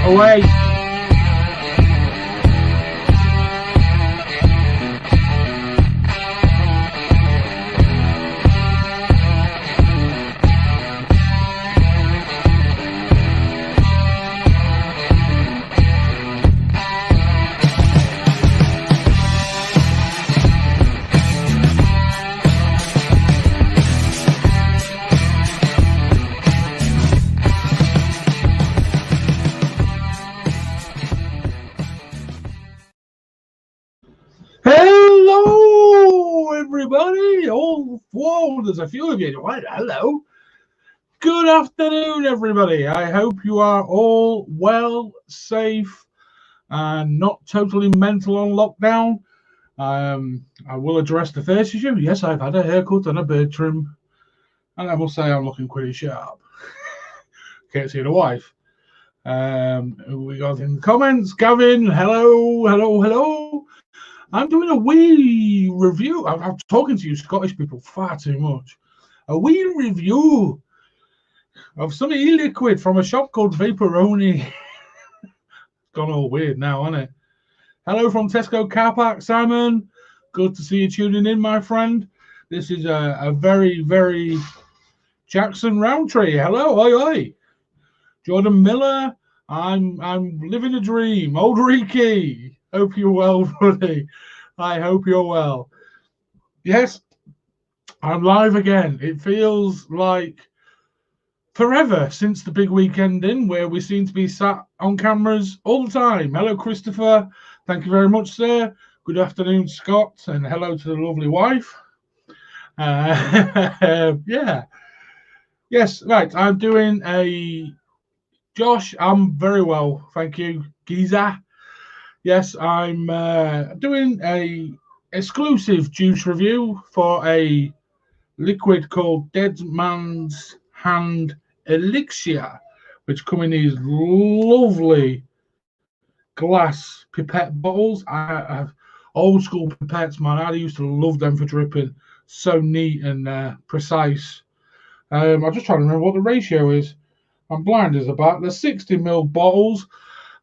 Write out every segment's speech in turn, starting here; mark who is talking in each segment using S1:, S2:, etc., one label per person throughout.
S1: Away. Hello, everybody. Oh, whoa, there's a few of you. Hello. Good afternoon, everybody. I hope you are all well, safe, and not totally mental on lockdown. I will address the first issue. Yes, I've had a haircut and a beard trim, and I must say I'm looking pretty sharp. Can't see the wife. Who we got in the comments? Gavin, hello. I'm doing a wee review. I'm talking to you Scottish people far too much. A wee review of some e-liquid from a shop called Vaporony. Gone all weird now, hasn't it? Hello from Tesco Car Park, Simon. Good to see you tuning in, my friend. This is a very, very Jackson Roundtree. Hello, oi. Jordan Miller. I'm living a dream. Old Reeky. Hope you're well, buddy. I hope you're well. Yes, I'm live again. It feels like forever since the big weekend where we seem to be sat on cameras all the time. Hello, Christopher. Thank you very much, sir. Good afternoon, Scott. And hello to the lovely wife. Yeah. Yes, right. I'm doing a... Josh, I'm very well. Thank you. Giza. Yes, I'm doing a exclusive juice review for a liquid called Dead Man's Hand Elixir, which come in these lovely glass pipette bottles. I have old school pipettes, man. I used to love them for dripping. So neat and precise. I'm just trying to remember what the ratio is. I'm blind as a bat. They're 60ml bottles.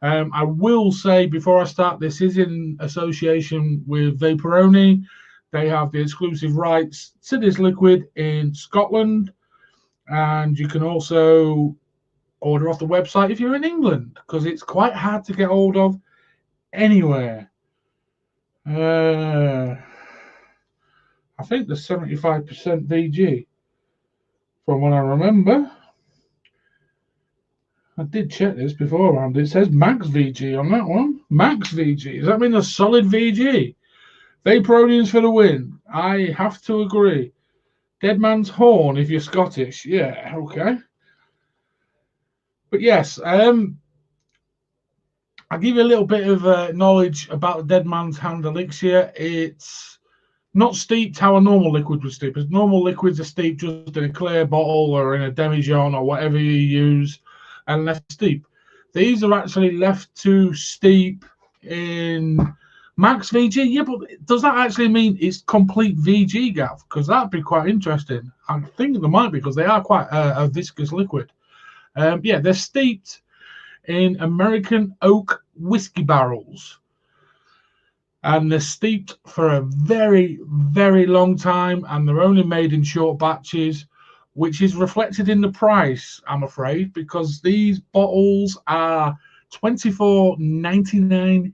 S1: I will say before I start, this is in association with Vaporony. They have the exclusive rights to this liquid in Scotland, and you can also order off the website if you're in England, because it's quite hard to get hold of anywhere. I think the 75% VG, from what I remember. I did check this beforehand. It says max VG on that one. Max VG. Does that mean a solid VG? Vaporonians for the win. I have to agree. Dead Man's Horn if you're Scottish. Yeah, okay. But yes, I'll give you a little bit of knowledge about the Dead Man's Hand Elixir. It's not steeped how a normal liquid would steep. As normal liquids are steeped just in a clear bottle or in a demijohn or whatever you use, and left steep. These are actually left to steep in max VG. Yeah, but does that actually mean it's complete VG, Gav? Because that'd be quite interesting. I think there might be, because they are quite a viscous liquid. Yeah, they're steeped in American oak whiskey barrels, and they're steeped for a very, very long time, and they're only made in short batches, which is reflected in the price, I'm afraid, because these bottles are $24.99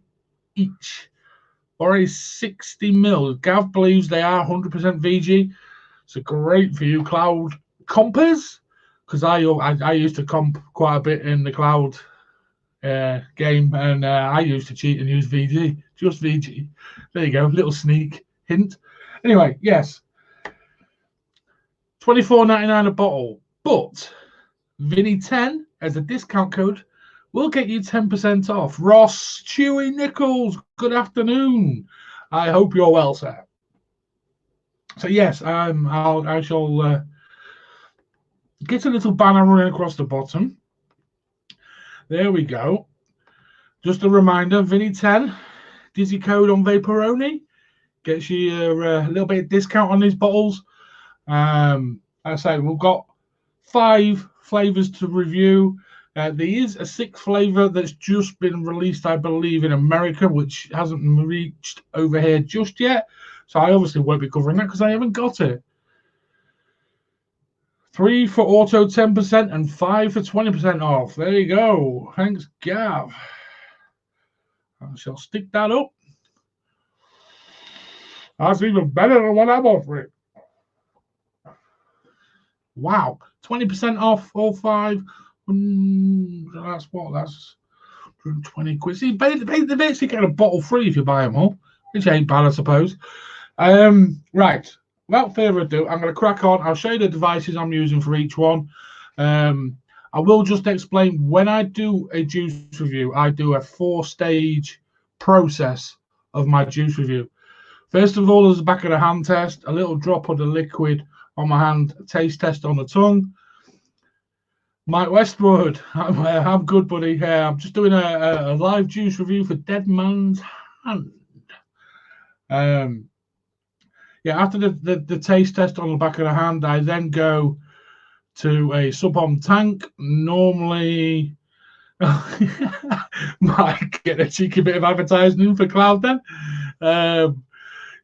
S1: each for a 60ml. Gav believes they are 100% VG. So great for you cloud compers, because I used to comp quite a bit in the cloud game, and I used to cheat and use VG, just VG. There you go, little sneak hint. Anyway, yes. $24.99 a bottle, but Vinny 10 as a discount code will get you 10% off. Ross Chewy Nichols, good afternoon. I hope you're well, sir. So yes, I shall get a little banner running across the bottom. There we go. Just a reminder, Vinny 10 Dizzy code on Vaporony gets you a little bit of discount on these bottles. I say we've got 5 flavors to review. There is a sixth flavour that's just been released, I believe, in America, which hasn't reached over here just yet. So I obviously won't be covering that because I haven't got it. 3 for auto 10% and 5 for 20% off. There you go. Thanks, Gav. I shall stick that up. That's even better than what I'm offering. Wow. 20% off all 5. That's what? That's 120 quid. See, they basically get a bottle free if you buy them all, which ain't bad, I suppose. Right. Without further ado, I'm going to crack on. I'll show you the devices I'm using for each one. I will just explain, when I do a juice review, I do a 4-stage process of my juice review. First of all, there's the back of the hand test, a little drop of the liquid on my hand, taste test on the tongue. Mike Westwood, I'm good, buddy. I'm just doing a live juice review for Dead Man's Hand. Yeah, after the taste test on the back of the hand, I then go to a sub-on tank. Normally, might get a cheeky bit of advertising for Cloud then.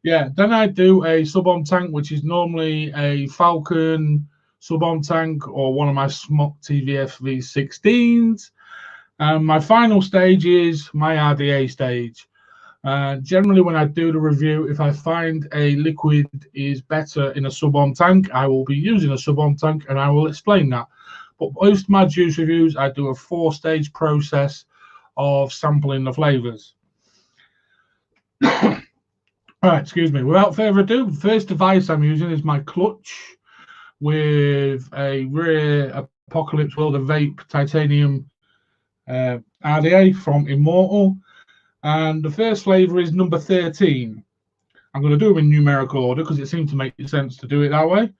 S1: Yeah, then I do a sub-on tank, which is normally a Falcon sub-on tank or one of my Smock TVF V16s. And my final stage is my RDA stage. Generally, when I do the review, if I find a liquid is better in a sub-on tank, I will be using a sub-on tank, and I will explain that. But most of my juice reviews, I do a 4-stage process of sampling the flavors. All right, excuse me. Without further ado, the first device I'm using is my clutch with a rare Apocalypse World of Vape titanium RDA from Immortal. And the first flavor is number 13. I'm going to do them in numerical order because it seems to make sense to do it that way.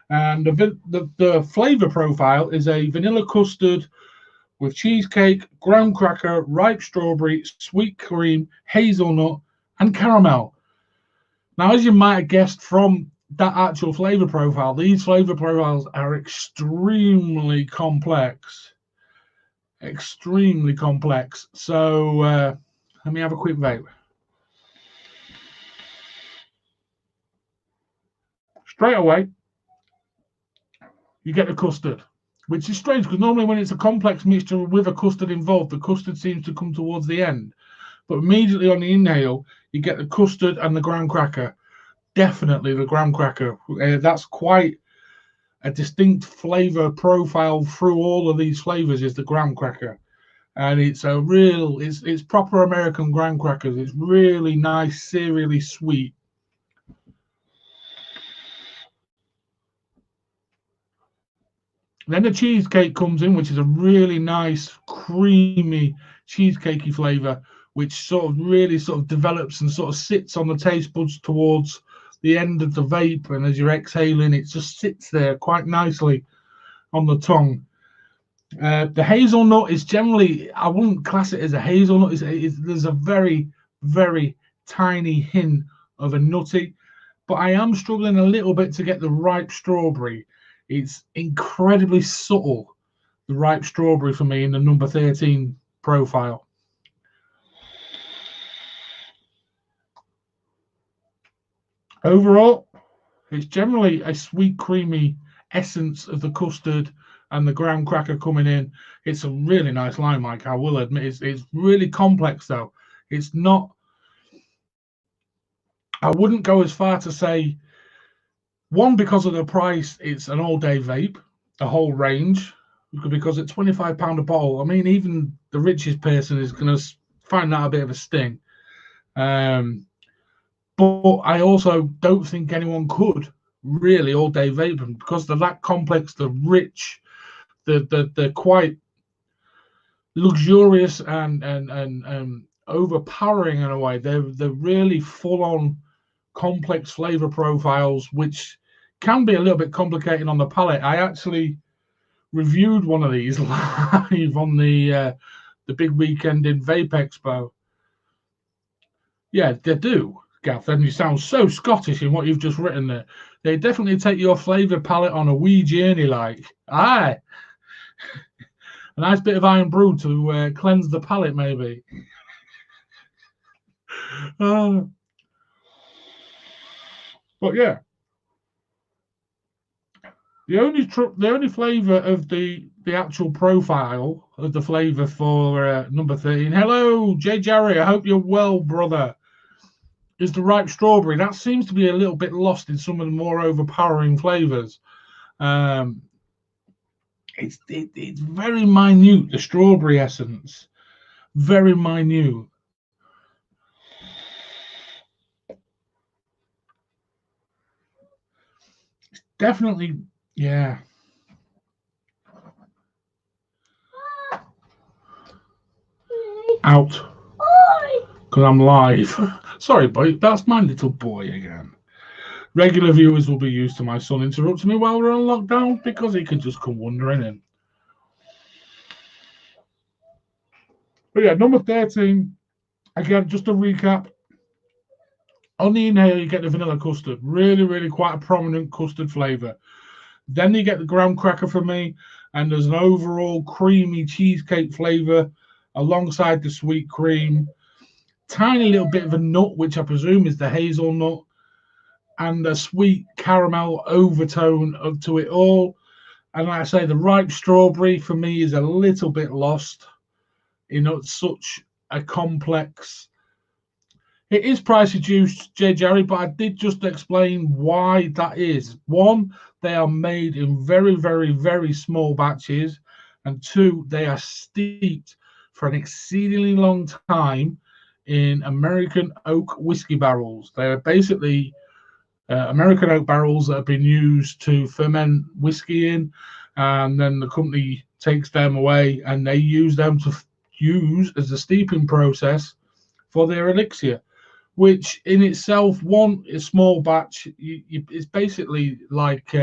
S1: And the flavor profile is a vanilla custard with cheesecake, graham cracker, ripe strawberry, sweet cream, hazelnut, and caramel. Now, as you might have guessed from that actual flavor profile, these flavor profiles are extremely complex. Extremely complex. So, let me have a quick vape. Straight away, you get the custard, which is strange because normally when it's a complex mixture with a custard involved, the custard seems to come towards the end. But immediately on the inhale, you get the custard and the graham cracker. Definitely the graham cracker. That's quite a distinct flavor profile through all of these flavors is the graham cracker. And it's a real, it's proper American graham crackers. It's really nice, cereally sweet. Then the cheesecake comes in, which is a really nice, creamy, cheesecakey flavor, which sort of really sort of develops and sort of sits on the taste buds towards the end of the vape. And as you're exhaling, it just sits there quite nicely on the tongue. The hazelnut is generally, I wouldn't class it as a hazelnut. There's a very, very tiny hint of a nutty, but I am struggling a little bit to get the ripe strawberry. It's incredibly subtle, the ripe strawberry for me in the number 13 profile. Overall, it's generally a sweet, creamy essence of the custard and the graham cracker coming in. It's a really nice line, Mike. I will admit it's really complex though. It's not. I wouldn't go as far to say, one, because of the price, it's an all-day vape, a whole range, because at £25 a bottle, I mean, even the richest person is going to find that a bit of a sting. But I also don't think anyone could really all-day vape them because they're that complex, they're rich, they're quite luxurious and overpowering in a way. They're really full-on complex flavor profiles, which can be a little bit complicated on the palate. I actually reviewed one of these live on the big weekend in Vape Expo. Yeah, they do, Gav. And you sound so Scottish in what you've just written there. They definitely take your flavor palette on a wee journey, like. Aye. A nice bit of iron brew to cleanse the palate, maybe. But yeah, the only flavour of the actual profile of the flavour for number 13. Hello, J Jerry. I hope you're well, brother. Is the ripe strawberry. That seems to be a little bit lost in some of the more overpowering flavours. It's very minute, the strawberry essence. Very minute. It's definitely, yeah. Out. Because I'm live. Sorry, boy, that's my little boy again. Regular viewers will be used to my son interrupting me while we're on lockdown because he can just come wandering in. But yeah, number 13, again, just a recap. On the inhale, you get the vanilla custard. Really, really quite a prominent custard flavour. Then you get the graham cracker for me, and there's an overall creamy cheesecake flavour alongside the sweet cream. Tiny little bit of a nut, which I presume is the hazelnut, and a sweet caramel overtone up to it all. And like I say, the ripe strawberry for me is a little bit lost. You know, it's such a complex. It is price reduced, J. Jerry, but I did just explain why that is. One, they are made in very, very, very small batches. And two, they are steeped for an exceedingly long time in American oak whiskey barrels. They're basically American oak barrels that have been used to ferment whiskey in, and then the company takes them away and they use them to use as a steeping process for their elixir, which in itself, one is small batch. It's basically like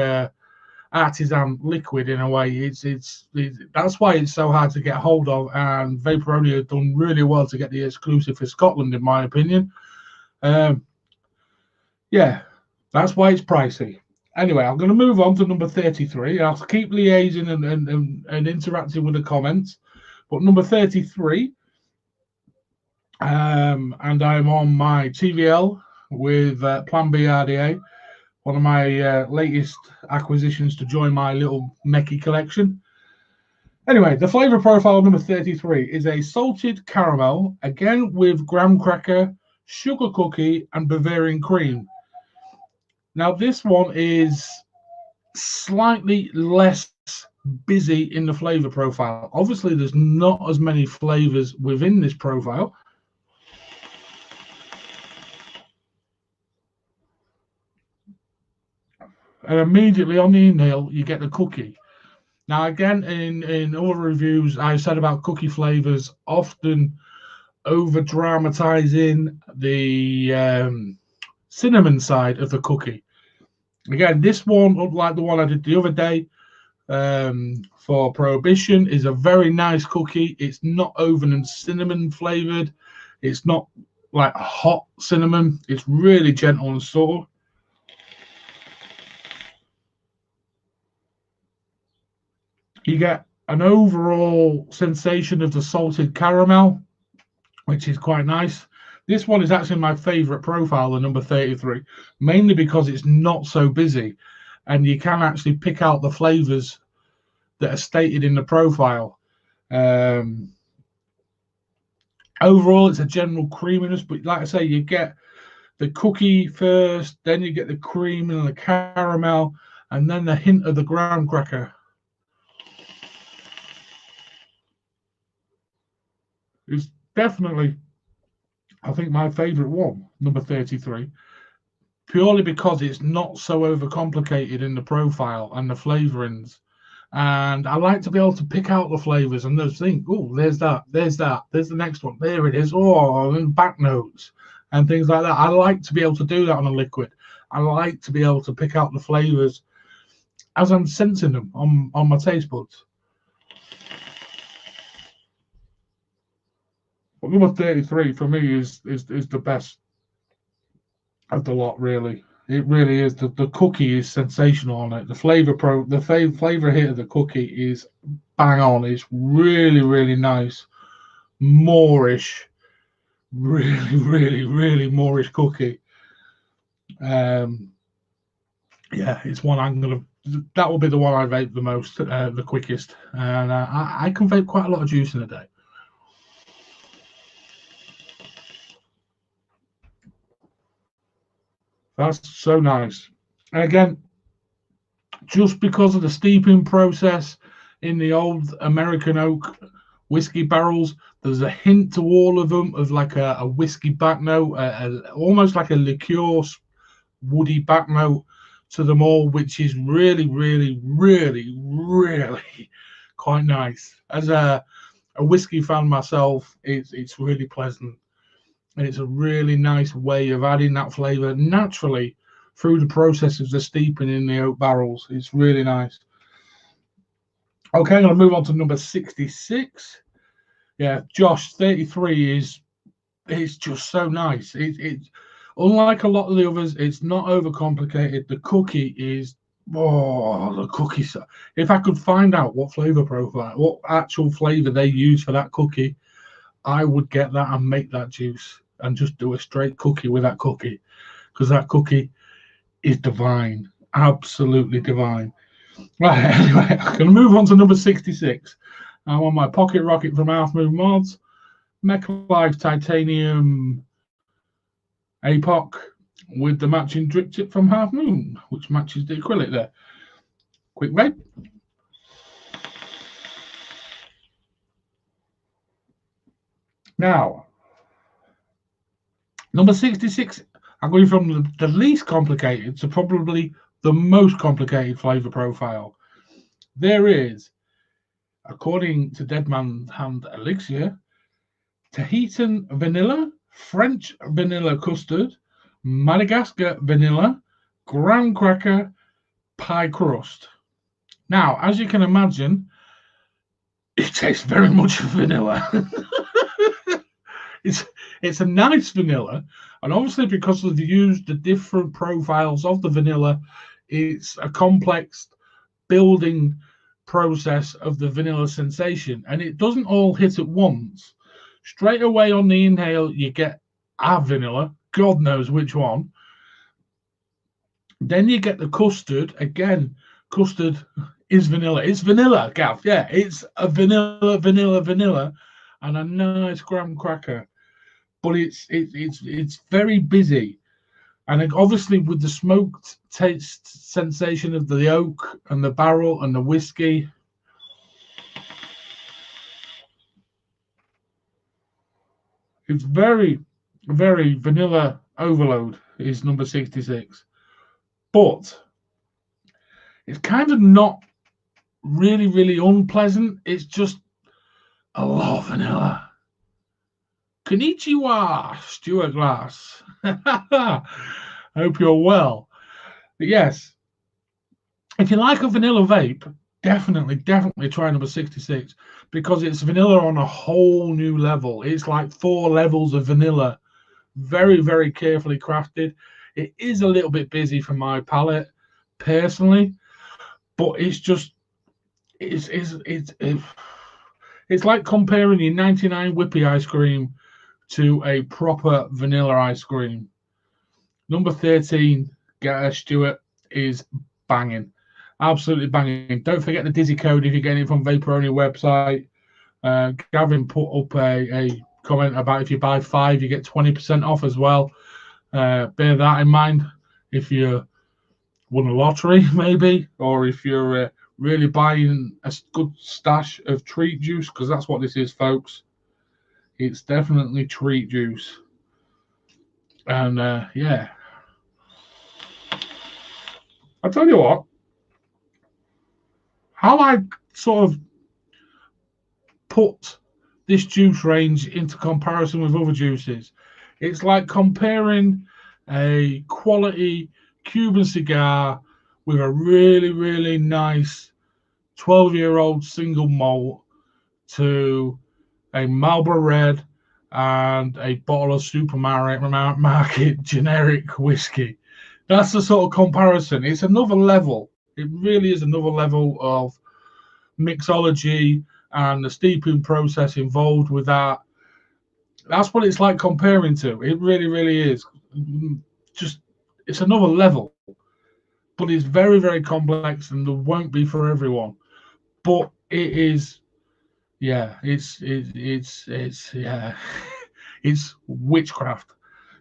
S1: artisan liquid in a way. It's that's why it's so hard to get hold of, and Vaporony have done really well to get the exclusive for Scotland, in my opinion. Yeah, that's why it's pricey. Anyway, I'm going to move on to number 33. I'll keep liaising and interacting with the comments. But number 33, and I'm on my TVL with Plan B RDA, one of my latest acquisitions to join my little Mechie collection. Anyway, the flavor profile of number 33 is a salted caramel, again with graham cracker, sugar cookie, and Bavarian cream. Now, this one is slightly less busy in the flavor profile. Obviously, there's not as many flavors within this profile. And immediately on the inhale, you get the cookie. Now, again, in other reviews, I said about cookie flavors often over dramatizing the cinnamon side of the cookie. Again, this one, unlike the one I did the other day for Prohibition, is a very nice cookie. It's not oven and cinnamon flavored. It's not like hot cinnamon. It's really gentle and subtle. You get an overall sensation of the salted caramel, which is quite nice. This one is actually my favorite profile, the number 33, mainly because it's not so busy and you can actually pick out the flavors that are stated in the profile. Overall, it's a general creaminess, but like I say, you get the cookie first, then you get the cream and the caramel, and then the hint of the graham cracker. It's definitely, I think, my favorite one, number 33, purely because it's not so overcomplicated in the profile and the flavorings. And I like to be able to pick out the flavors and just think, oh, there's that, there's the next one, there it is, oh, and back notes and things like that. I like to be able to do that on a liquid. I like to be able to pick out the flavors as I'm sensing them on my taste buds. But number 33 for me is the best of the lot, really. It really is. The cookie is sensational on it. The flavor hit of the cookie is bang on. It's really nice, Moorish, really Moorish cookie. Yeah, it's one I'm gonna. That will be the one I vape the most, the quickest, and I can vape quite a lot of juice in a day. That's so nice. And again, just because of the steeping process in the old American oak whiskey barrels, there's a hint to all of them of like a whiskey back note, almost like a liqueur woody back note to them all, which is really quite nice. As a whiskey fan myself, it's really pleasant, and it's a really nice way of adding that flavor naturally through the process of the steeping in the oak barrels. It's really nice. Okay, I'm going to move on to number 66. Yeah, Josh, 33 is it's just so nice. It's unlike a lot of the others, it's not overcomplicated. The cookie is the cookies. If I could find out what flavor profile, what actual flavor they use for that cookie, I would get that and make that juice and just do a straight cookie with that cookie, because that cookie is divine, absolutely divine. Right, anyway, I'm going to move on to number 66. I'm on my Pocket Rocket from Half Moon Mods, Mecha Life Titanium APOC with the matching drip tip from Half Moon, which matches the acrylic there. Quick vape. Now, number 66, I'm going from the least complicated to probably the most complicated flavor profile. There is, according to Deadman Hand Elixir, Tahitian vanilla, French vanilla custard, Madagascar vanilla, graham cracker, pie crust. Now, as you can imagine, it tastes very much vanilla. It's a nice vanilla, and obviously because they've used the different profiles of the vanilla, it's a complex building process of the vanilla sensation, and it doesn't all hit at once. Straight away on the inhale, you get a vanilla, God knows which one. Then you get the custard. Again, custard is vanilla. It's vanilla, Gav. Yeah, it's a vanilla, and a nice graham cracker. But it's very busy, and obviously with the smoked taste sensation of the oak and the barrel and the whiskey. It's very vanilla overload is number 66. But it's kind of not really unpleasant. It's just a lot of vanilla. Konnichiwa, Stuart Glass. Hope you're well. But yes, if you like a vanilla vape, definitely try number 66, because it's vanilla on a whole new level. It's like 4 levels of vanilla, very carefully crafted. It is a little bit busy for my palate personally, but it's just it's like comparing your 99 Whippy ice cream to a proper vanilla ice cream. Number 13, get a Stuart, is banging. Absolutely banging. Don't forget the Dizzy code if you're getting it from Vaporony website. Gavin put up a comment about if you buy 5, you get 20% off as well. Bear that in mind if you won a lottery, maybe, or if you're really buying a good stash of treat juice, because that's what this is, folks. It's definitely treat juice. And yeah, I'll tell you what, how I sort of put this juice range into comparison with other juices, it's like comparing a quality Cuban cigar with a really nice 12-year-old single malt to a Marlboro Red and a bottle of supermarket generic whiskey. That's the sort of comparison. It's another level. It really is another level of mixology and the steeping process involved with that. That's what it's like comparing to. It really, really is. Just, it's another level, but it's very, very complex, and there won't be for everyone. But it is, yeah, it's yeah, it's witchcraft.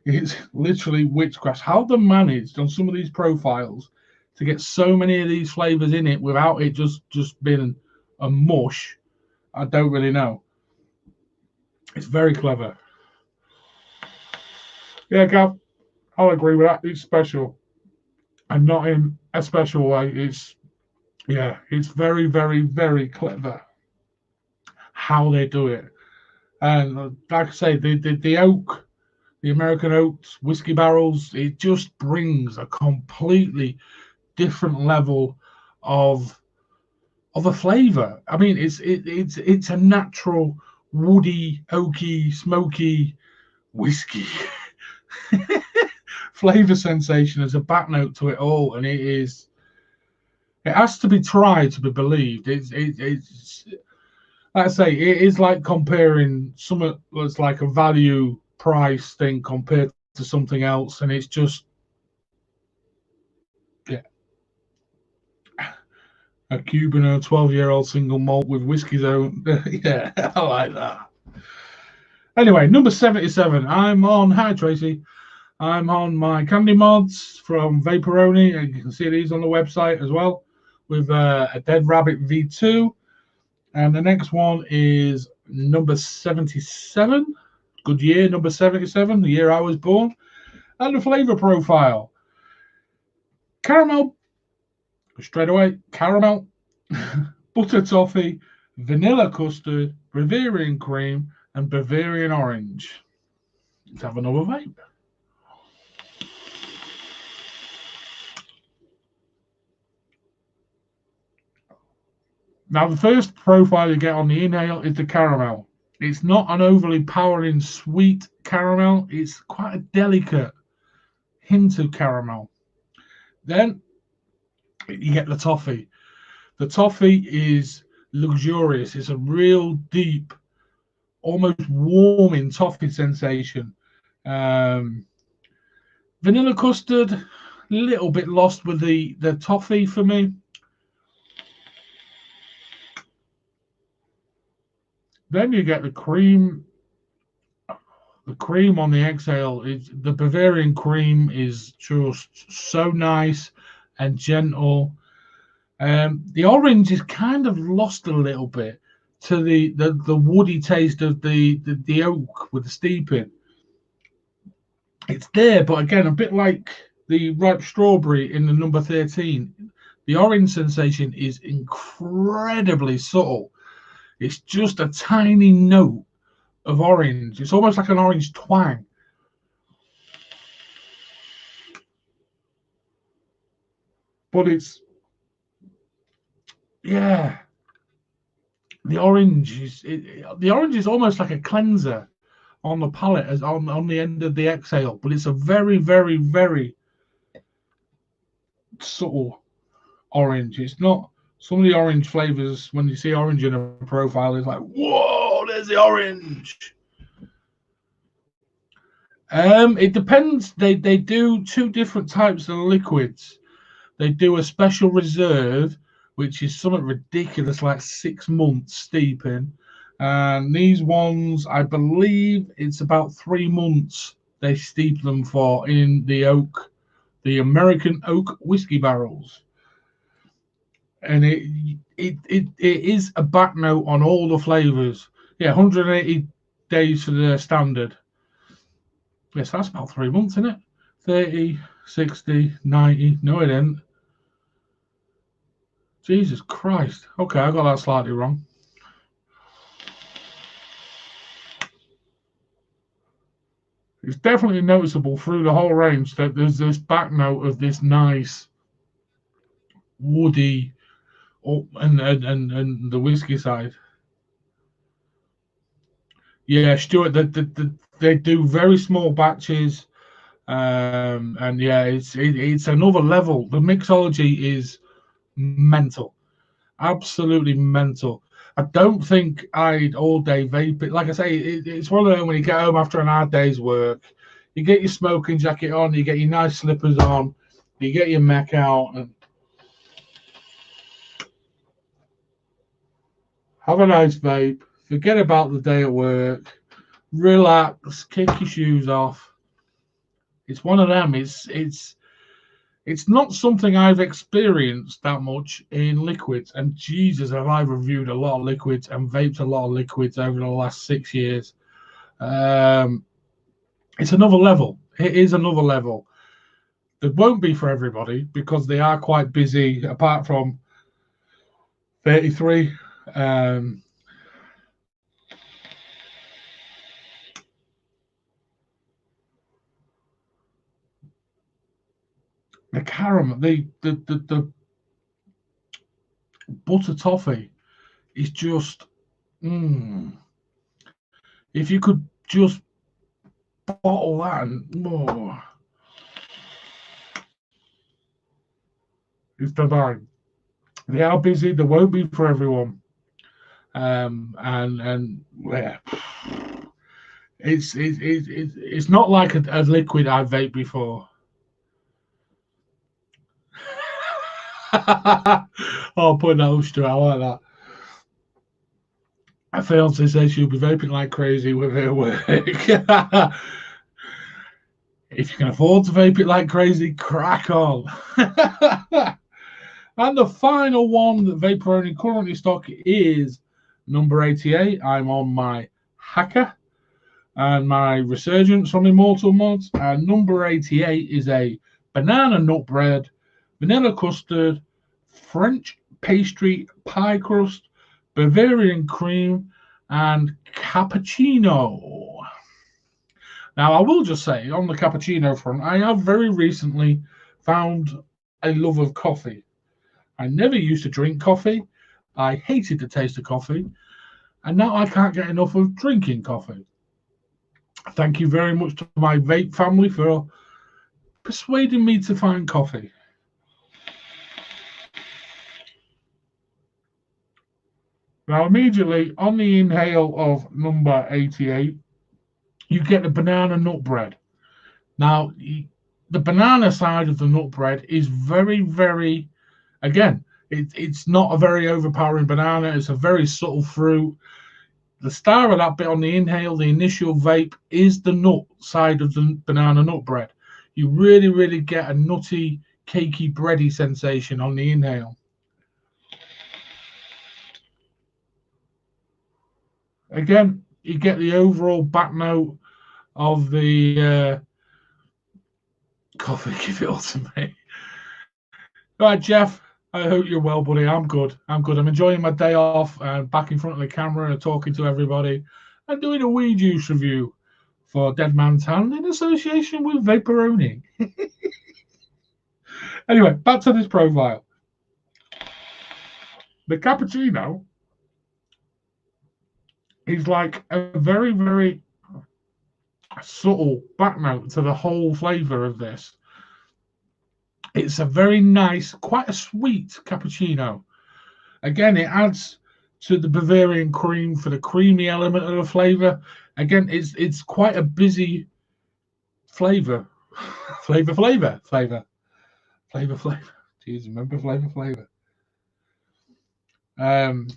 S1: It's literally witchcraft. How they managed on some of these profiles to get so many of these flavors in it without it just being a mush, I don't really know. It's very clever. Yeah, Gav, I'll agree with that. It's special, and not in a special way. It's, yeah, it's very, very, very clever how they do it. And like I say, the oak, the American oaks whiskey barrels, it just brings a completely different level of a flavor. I mean, it's a natural woody, oaky, smoky whiskey flavor sensation. There's a back note to it all, and it has to be tried to be believed. It's like I say, it is like comparing something that's like a value price thing compared to something else, and it's just, yeah, a Cuban or a 12-year-old single malt with whiskey zone. Yeah, I like that. Anyway, number 77. I'm on. Hi, Tracy. I'm on my candy mods from Vaporony, and you can see these on the website as well, with a Dead Rabbit V2. And the next one is number 77. Good year, number 77, the year I was born. And the flavor profile: caramel, straight away, caramel, butter toffee, vanilla custard, Bavarian cream, and Bavarian orange. Let's have another vape. Now, the first profile you get on the inhale is the caramel. It's not an overly powering sweet caramel. It's quite a delicate hint of caramel. Then you get the toffee. The toffee is luxurious. It's a real deep, almost warming toffee sensation. Vanilla custard, a little bit lost with the toffee for me. Then you get the cream. The cream on the exhale is the Bavarian cream is just so nice and gentle. The orange is kind of lost a little bit to the woody taste of the oak with the steeping. It's there, but again, a bit like the ripe strawberry in the number 13. The orange sensation is incredibly subtle. It's just a tiny note of orange. It's almost like an orange twang. But it's, yeah, the orange is almost like a cleanser on the palate, as on the end of the exhale. But it's a very, very, very subtle orange. It's not some of the orange flavors. When you see orange in a profile, it's like, whoa, there's the orange. It depends. They do two different types of liquids. They do a special reserve, which is something ridiculous, like 6 months steeping. And these ones, I believe it's about 3 months they steep them for in the oak, the American oak whiskey barrels. And it is a back note on all the flavors. Yeah, 180 days for the standard. Yes, that's about 3 months, isn't it? 30, 60, 90. No, it ain't. Jesus Christ. Okay, I got that slightly wrong. It's definitely noticeable through the whole range that there's this back note of this nice woody, and the whiskey side. Yeah, Stuart, they do very small batches. And yeah, it's another level. The mixology is mental, absolutely mental. I don't think I'd all day vape it. Like I say, it's one of them when you get home after an hard day's work, you get your smoking jacket on, you get your nice slippers on, you get your mech out, and have a nice vape. Forget about the day at work. Relax, kick your shoes off. It's one of them. It's not something I've experienced that much in liquids. And Jesus, have I reviewed a lot of liquids and vaped a lot of liquids over the last 6 years. It's another level. It is another level. It won't be for everybody because they are quite busy, apart from 33. The caramel, the butter toffee is just, if you could just bottle that and it's divine. They are busy. They won't be for everyone. And yeah, it's not like a liquid I've vaped before. Oh, put that Ulster, I like that. My fiance says she'll be vaping like crazy with her work. If you can afford to vape it like crazy, crack on. And the final one that Vaporony currently stock is number 88. I'm on my Hacker and my Resurgence from Immortal Mods. And number 88 is a banana nut bread, vanilla custard, French pastry pie crust, Bavarian cream, and cappuccino. Now, I will just say, on the cappuccino front, I have very recently found a love of coffee. I never used to drink coffee. I hated the taste of coffee. And now I can't get enough of drinking coffee. Thank you very much to my vape family for persuading me to find coffee. Now, immediately on the inhale of number 88, you get the banana nut bread. Now, the banana side of the nut bread is very, very, again, it's not a very overpowering banana. It's a very subtle fruit. The star of that bit on the inhale, the initial vape, is the nut side of the banana nut bread. You really, really get a nutty, cakey, bready sensation on the inhale. Again, you get the overall back note of the coffee. Give it all to me. All right, Jeff. I hope you're well, buddy. I'm good. I'm enjoying my day off and back in front of the camera and talking to everybody and doing a weed juice review for Dead Man's Hand in association with Vaporony. Anyway, back to this profile. The cappuccino is like a very, very subtle back note to the whole flavour of this. It's a very nice, quite a sweet cappuccino. Again, it adds to the Bavarian cream for the creamy element of the flavour. Again, it's quite a busy flavour. Flavor. Jeez, remember flavor. The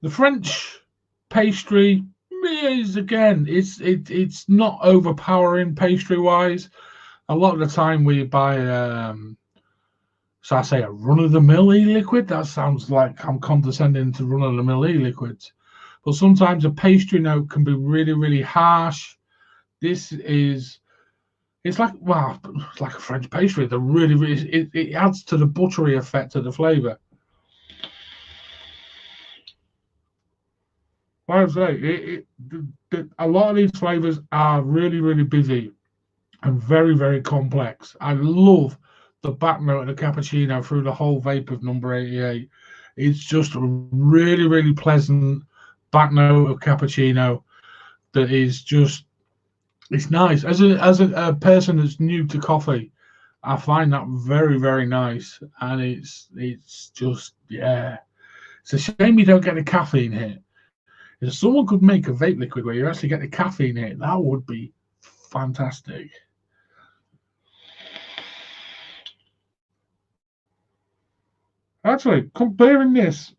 S1: French pastry is, again, it's not overpowering pastry wise. A lot of the time we buy so I say a run-of-the-mill e-liquid. That sounds like I'm condescending to run-of-the-mill e-liquids. But sometimes a pastry note can be really, really harsh. This is, it's like, well, it's like a French pastry. The really, really, it adds to the buttery effect of the flavour. Like I say, a lot of these flavours are really, really busy and very, very complex. I love the back note of the cappuccino through the whole vape of number 88. It's just a really, really pleasant back note of cappuccino that is just, It's nice. As a person that's new to coffee, I find that very, very nice. And it's just, yeah. It's a shame you don't get the caffeine hit. If someone could make a vape liquid where you actually get the caffeine hit, that would be fantastic. Actually, comparing this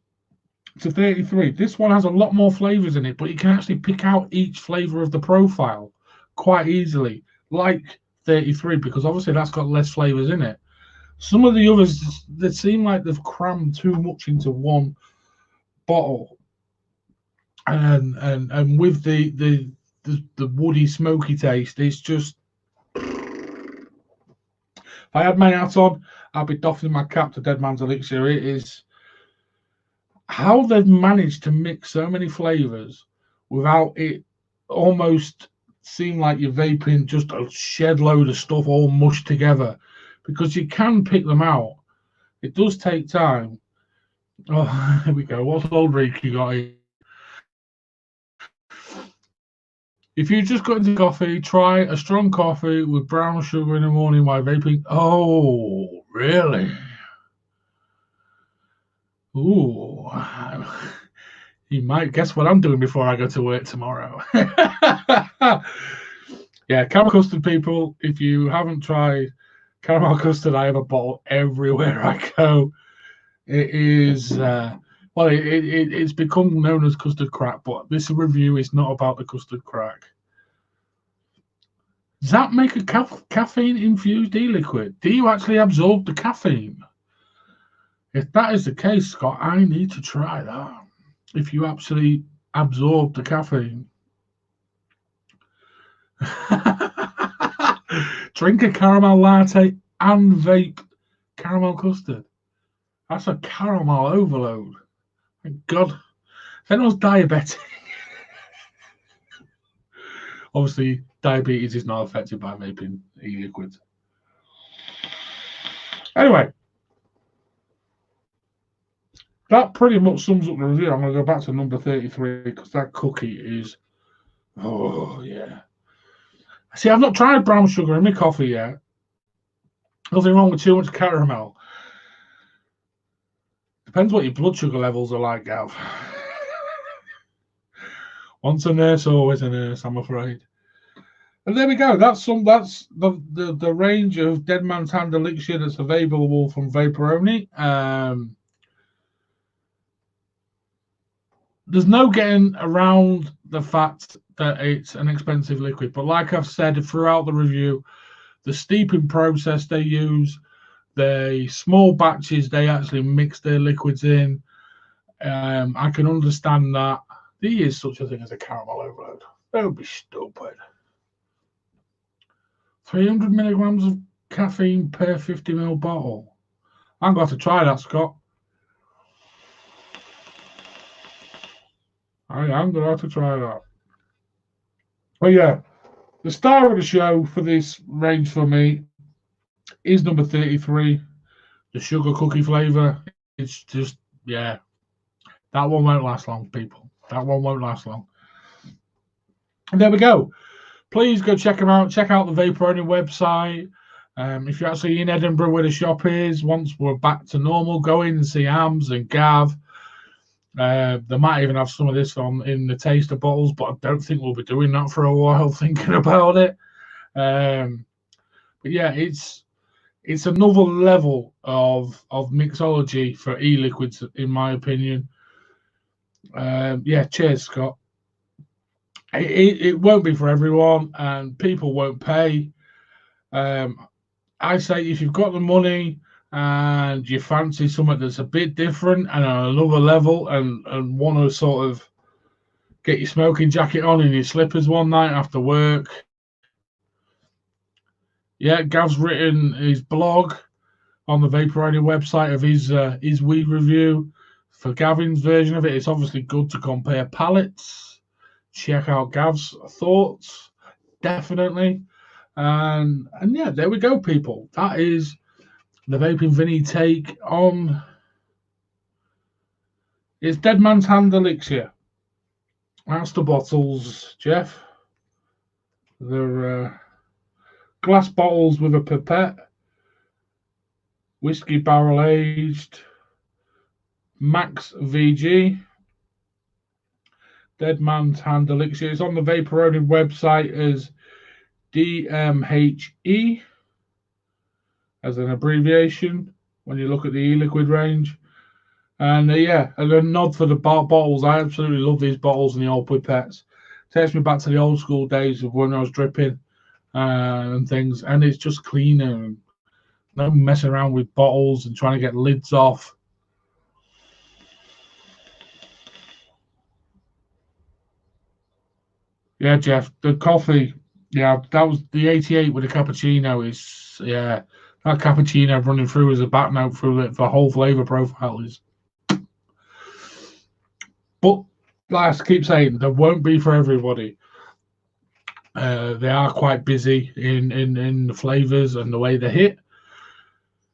S1: to 33, this one has a lot more flavors in it, but you can actually pick out each flavor of the profile quite easily, like 33, because obviously that's got less flavors in it. Some of the others, they seem like they've crammed too much into one bottle, and with the woody smoky taste, it's just. If I had my hat on, I'd be doffing my cap to Dead Man's Elixir. It is how they've managed to mix so many flavors without it almost seem like you're vaping just a shed load of stuff all mushed together, because you can pick them out. It does take time. Oh, here we go. What's old Ricky got here? If you just got into coffee, try a strong coffee with brown sugar in the morning while vaping. Oh, really? Ooh. You might guess what I'm doing before I go to work tomorrow. Yeah, caramel custard, people. If you haven't tried caramel custard, I have a bottle everywhere I go. It is, well, it's become known as custard crack, but this review is not about the custard crack. Does that make a caffeine infused e-liquid? Do you actually absorb the caffeine? If that is the case, Scott, I need to try that. If you actually absorb the caffeine. Drink a caramel latte and vape caramel custard. That's a caramel overload. Thank God. If anyone's diabetic, obviously diabetes is not affected by vaping e-liquids. Anyway, that pretty much sums up the review. I'm going to go back to number 33 because that cookie is, oh yeah. See, I've not tried brown sugar in my coffee yet. Nothing wrong with too much caramel. Depends what your blood sugar levels are like, Gav. Once a nurse, always a nurse, I'm afraid. And there we go. That's the range of Dead Man's Hand Elixir that's available from Vaporony. There's no getting around the fact that it's an expensive liquid, but like I've said throughout the review, the steeping process they use, the small batches they actually mix their liquids in, I can understand that. There is such a thing as a caramel overload. Don't be stupid. 300 milligrams of caffeine per 50ml bottle. I'm going to have to try that, Scott. I am going to have to try that. But yeah, the star of the show for this range for me is number 33, the sugar cookie flavor. It's just, yeah, that one won't last long, people. That one won't last long. And there we go. Please go check them out. Check out the Vaporony website. If you're actually in Edinburgh where the shop is, once we're back to normal, go in and see Hams and Gav. They might even have some of this in the taster bottles, but I don't think we'll be doing that for a while, thinking about it. But yeah, it's another level of mixology for e-liquids, in my opinion. Yeah, cheers, Scott. It won't be for everyone, and people won't pay. I say if you've got the money and you fancy something that's a bit different and on another level, and want to sort of get your smoking jacket on and your slippers one night after work. Yeah, Gav's written his blog on the Vaporony website of his weed review. For Gavin's version of it, it's obviously good to compare palettes. Check out Gav's thoughts, definitely. And yeah, there we go, people. That is the Vaping Vinny take on it's Dead Man's Hand Elixir. That's the bottles, Jeff. They're glass bottles with a pipette, whiskey barrel aged, Max VG, Dead Man's Hand Elixir. It's on the Vaporony website as DMHE as an abbreviation when you look at the e-liquid range. And yeah, and a nod for the bottles. I absolutely love these bottles and the old pipettes. Takes me back to the old school days of when I was dripping and things. And it's just cleaner and no messing around with bottles and trying to get lids off. Yeah, Jeff, the coffee. Yeah, that was the 88 with the cappuccino. Is yeah, that cappuccino running through as a back note through the whole flavor profile is. But like I keep saying, there won't be for everybody. They are quite busy in the flavors and the way they hit.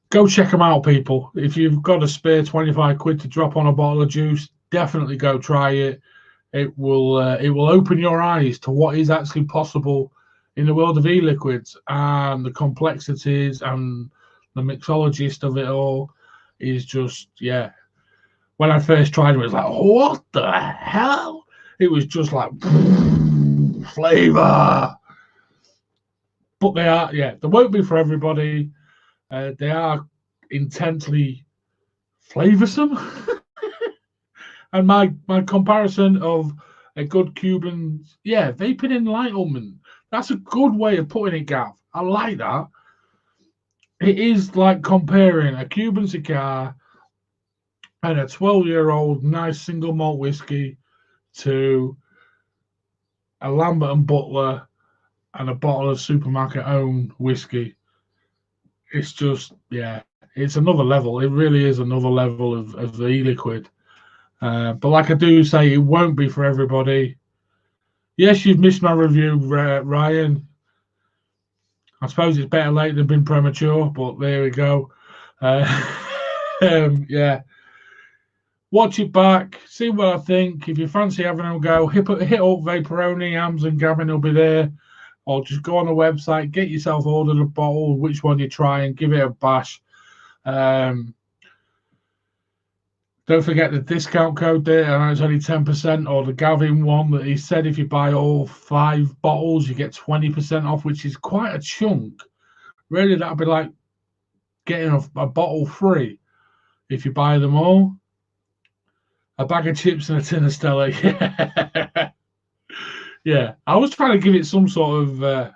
S1: Go check them out, people. If you've got a spare 25 quid to drop on a bottle of juice, definitely go try it. It will open your eyes to what is actually possible in the world of e-liquids, and the complexities and the mixologist of it all is just, yeah. When I first tried it, it was like, what the hell? It was just like flavor. But they are, yeah, they won't be for everybody. They are intensely flavorsome. And my comparison of a good Cuban, yeah, vaping enlightenment. That's a good way of putting it, Gav. I like that. It is like comparing a Cuban cigar and a 12-year-old nice single malt whiskey to a Lambert and Butler and a bottle of supermarket owned whiskey. It's just, yeah, it's another level. It really is another level of the e-liquid. But like I do say, it won't be for everybody. Yes, you've missed my review, Ryan. I suppose it's better late than been premature, but there we go. Yeah. Watch it back, see what I think. If you fancy having a go, hit up Vaporony, Ams and Gavin will be there. Or just go on the website, get yourself ordered a bottle, which one you try, and give it a bash. Don't forget the discount code there. I know it's only 10%, or the Gavin one that he said if you buy all 5 bottles, you get 20% off, which is quite a chunk. Really, that'd be like getting a bottle free if you buy them all. A bag of chips and a tin of Stella. Yeah. Yeah. I was trying to give it some sort of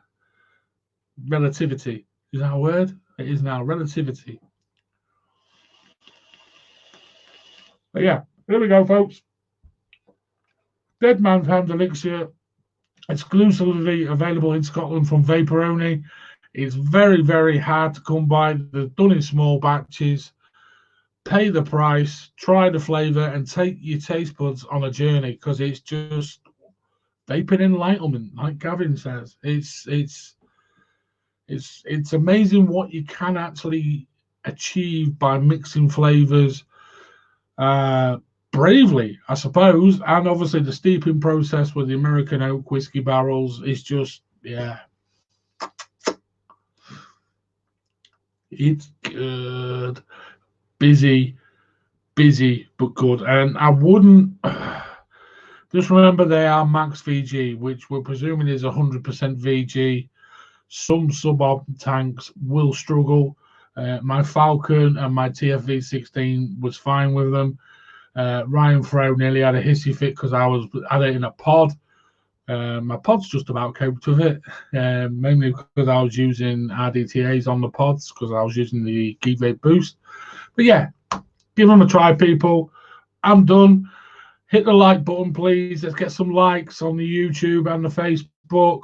S1: relativity. Is that a word? It is now. Relativity. But yeah, here we go, folks. Dead Man's Hand Elixir, exclusively available in Scotland from Vaporony. It's very, very hard to come by. They're done in small batches. Pay the price, try the flavor, and take your taste buds on a journey, because it's just vaping enlightenment, like Gavin says. It's amazing what you can actually achieve by mixing flavors bravely, I suppose. And obviously the steeping process with the American oak whiskey barrels is just, yeah, it's good. Busy but good. And I wouldn't just remember they are Max VG, which we're presuming is 100% VG. Some sub-op tanks will struggle. My Falcon and my TFV16 was fine with them. Ryan Frow nearly had a hissy fit because I had it in a pod. My pods just about coped with it, mainly because I was using RDTAs on the pods because I was using the Geek Vape Boost. But yeah, give them a try, people. I'm done. Hit the like button, please. Let's get some likes on the YouTube and the Facebook.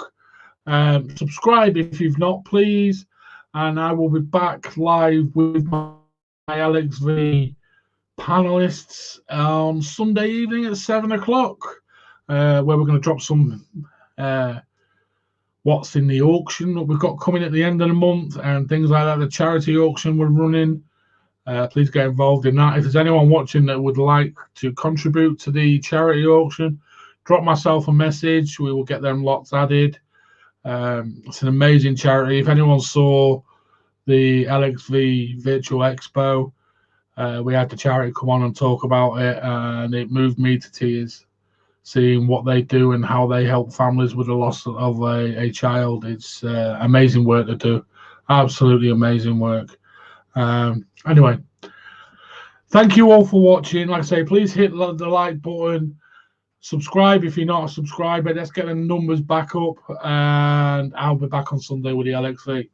S1: Subscribe if you've not, please. And I will be back live with my LXV panelists on Sunday evening at 7 o'clock, where we're going to drop some what's in the auction that we've got coming at the end of the month and things like that. The charity auction we're running. Please get involved in that. If there's anyone watching that would like to contribute to the charity auction, drop myself a message. We will get them lots added. It's an amazing charity. If anyone saw the LXV Virtual Expo, we had the charity come on and talk about it, and it moved me to tears. Seeing what they do and how they help families with the loss of a child. It's amazing work to do. Absolutely amazing work. Anyway, thank you all for watching. Like I say, please hit the like button. Subscribe if you're not a subscriber. Let's get the numbers back up, and I'll be back on Sunday with the LXV.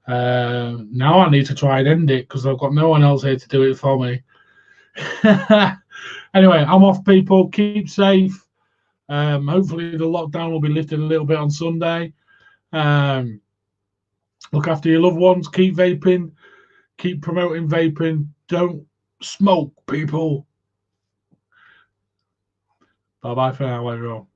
S1: Now I need to try and end it because I've got no one else here to do it for me. Anyway, I'm off, people. Keep safe. Hopefully the lockdown will be lifted a little bit on Sunday. Look after your loved ones. Keep vaping. Keep promoting vaping. Don't smoke, people. Bye-bye for now, everyone.